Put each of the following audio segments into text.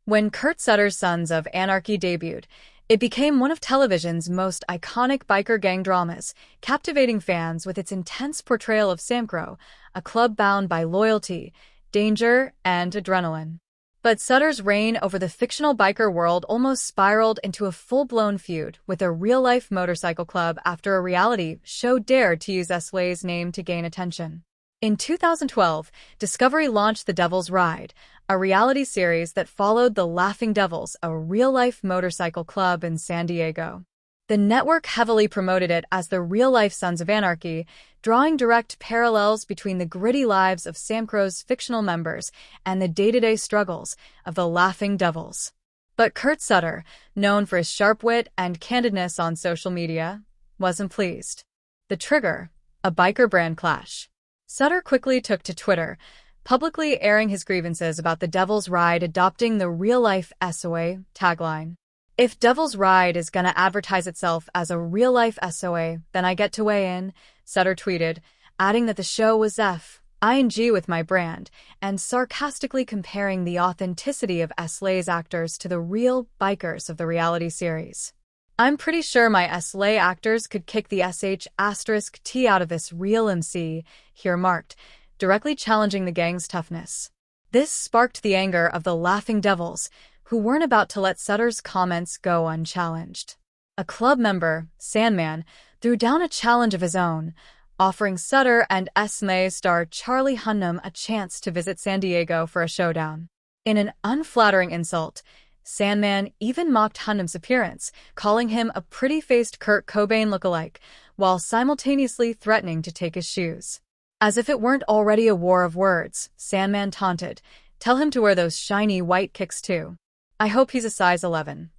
When Kurt Sutter's Sons of Anarchy debuted, it became one of television's most iconic biker gang dramas, captivating fans with its intense portrayal of Samcro, a club bound by loyalty, danger, and adrenaline. But Sutter's reign over the fictional biker world almost spiraled into a full-blown feud with a real-life motorcycle club after a reality show dared to use Escalation's name to gain attention. In 2012, Discovery launched The Devil's Ride, a reality series that followed the Laughing Devils, a real-life motorcycle club in San Diego. The network heavily promoted it as the real-life Sons of Anarchy, drawing direct parallels between the gritty lives of Samcro's fictional members and the day-to-day struggles of the Laughing Devils. But Kurt Sutter, known for his sharp wit and candidness on social media, wasn't pleased. The trigger, a biker brand clash. Sutter quickly took to Twitter, publicly airing his grievances about the Devil's Ride adopting the real-life SOA tagline. "If Devil's Ride is gonna advertise itself as a real-life SOA, then I get to weigh in," Sutter tweeted, adding that the show was F.I.N.G. with my brand, and sarcastically comparing the authenticity of Escalation's actors to the real bikers of the reality series. "I'm pretty sure my Escalation actors could kick the sh*T out of this real MC," he remarked, directly challenging the gang's toughness. This sparked the anger of the Laughing Devils, who weren't about to let Sutter's comments go unchallenged. A club member, Sandman, threw down a challenge of his own, offering Sutter and SMA star Charlie Hunnam a chance to visit San Diego for a showdown. In an unflattering insult, Sandman even mocked Hunnam's appearance, calling him a pretty-faced Kurt Cobain lookalike, while simultaneously threatening to take his shoes. As if it weren't already a war of words, Sandman taunted, "Tell him to wear those shiny white kicks too. I hope he's a size 11.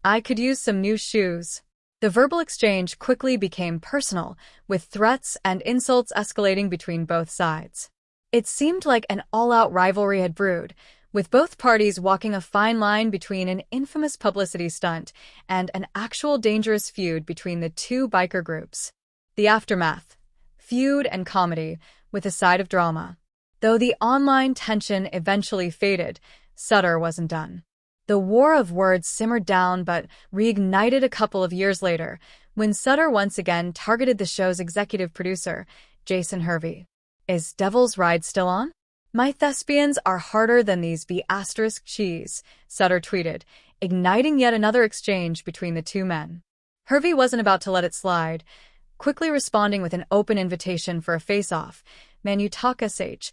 I could use some new shoes." The verbal exchange quickly became personal, with threats and insults escalating between both sides. It seemed like an all-out rivalry had brewed, with both parties walking a fine line between an infamous publicity stunt and an actual dangerous feud between the two biker groups. The aftermath: feud and comedy, with a side of drama. Though the online tension eventually faded, Sutter wasn't done. The war of words simmered down but reignited a couple of years later, when Sutter once again targeted the show's executive producer, Jason Hervey. "Is Devil's Ride still on? My thespians are harder than these B***cheese," Sutter tweeted, igniting yet another exchange between the two men. Hervey wasn't about to let it slide, quickly responding with an open invitation for a face-off. "Man, you talk sh.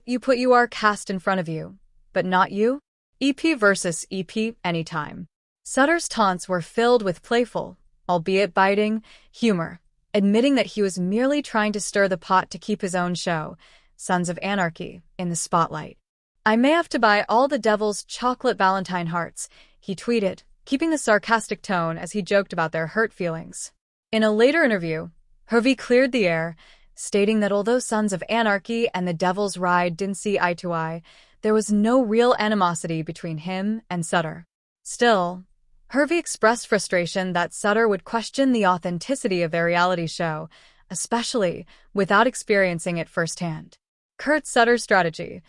You put your cast in front of you, but not you? EP versus EP, anytime." Sutter's taunts were filled with playful, albeit biting, humor, admitting that he was merely trying to stir the pot to keep his own show, Sons of Anarchy, in the spotlight. "I may have to buy all the Devil's chocolate Valentine hearts," he tweeted, keeping the sarcastic tone as he joked about their hurt feelings. In a later interview, Hervey cleared the air, stating that although Sons of Anarchy and the Devil's Ride didn't see eye to eye, there was no real animosity between him and Sutter. Still, Hervey expressed frustration that Sutter would question the authenticity of their reality show, especially without experiencing it firsthand. Kurt Sutter's strategy: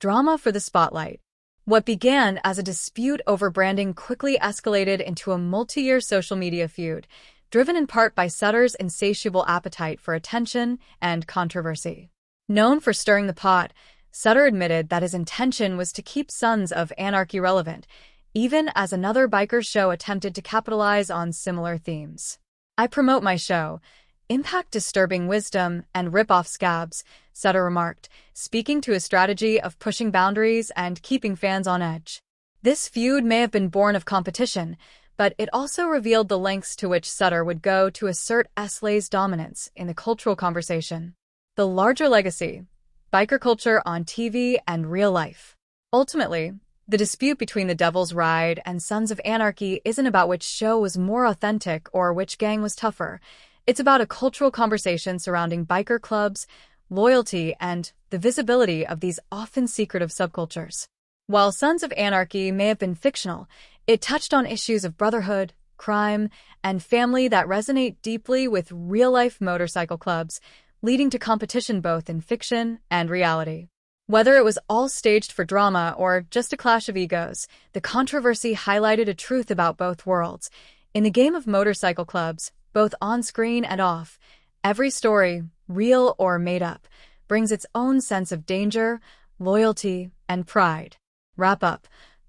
drama for the spotlight. What began as a dispute over branding quickly escalated into a multi-year social media feud, driven in part by Sutter's insatiable appetite for attention and controversy. Known for stirring the pot, Sutter admitted that his intention was to keep Sons of Anarchy relevant, even as another biker show attempted to capitalize on similar themes. "I promote my show, impact disturbing wisdom, and rip off scabs," Sutter remarked, speaking to his strategy of pushing boundaries and keeping fans on edge. This feud may have been born of competition, but it also revealed the lengths to which Sutter would go to assert Escalation's dominance in the cultural conversation. The larger legacy: biker culture on TV and real life. Ultimately, the dispute between the Devil's Ride and Sons of Anarchy isn't about which show was more authentic or which gang was tougher. It's about a cultural conversation surrounding biker clubs, loyalty, and the visibility of these often secretive subcultures. While Sons of Anarchy may have been fictional, it touched on issues of brotherhood, crime, and family that resonate deeply with real-life motorcycle clubs, leading to competition both in fiction and reality. Whether it was all staged for drama or just a clash of egos, the controversy highlighted a truth about both worlds. In the game of motorcycle clubs, both on-screen and off, every story, real or made up, brings its own sense of danger, loyalty, and pride. Wrap up.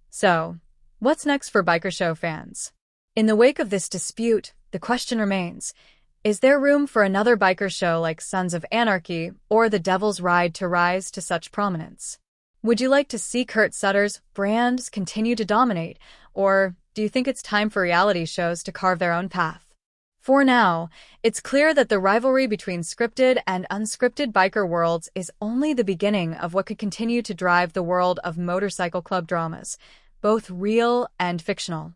So, what's next for biker show fans? In the wake of this dispute, the question remains, is there room for another biker show like Sons of Anarchy or The Devil's Ride to rise to such prominence? Would you like to see Kurt Sutter's brands continue to dominate, or do you think it's time for reality shows to carve their own path? For now, it's clear that the rivalry between scripted and unscripted biker worlds is only the beginning of what could continue to drive the world of motorcycle club dramas, both real and fictional.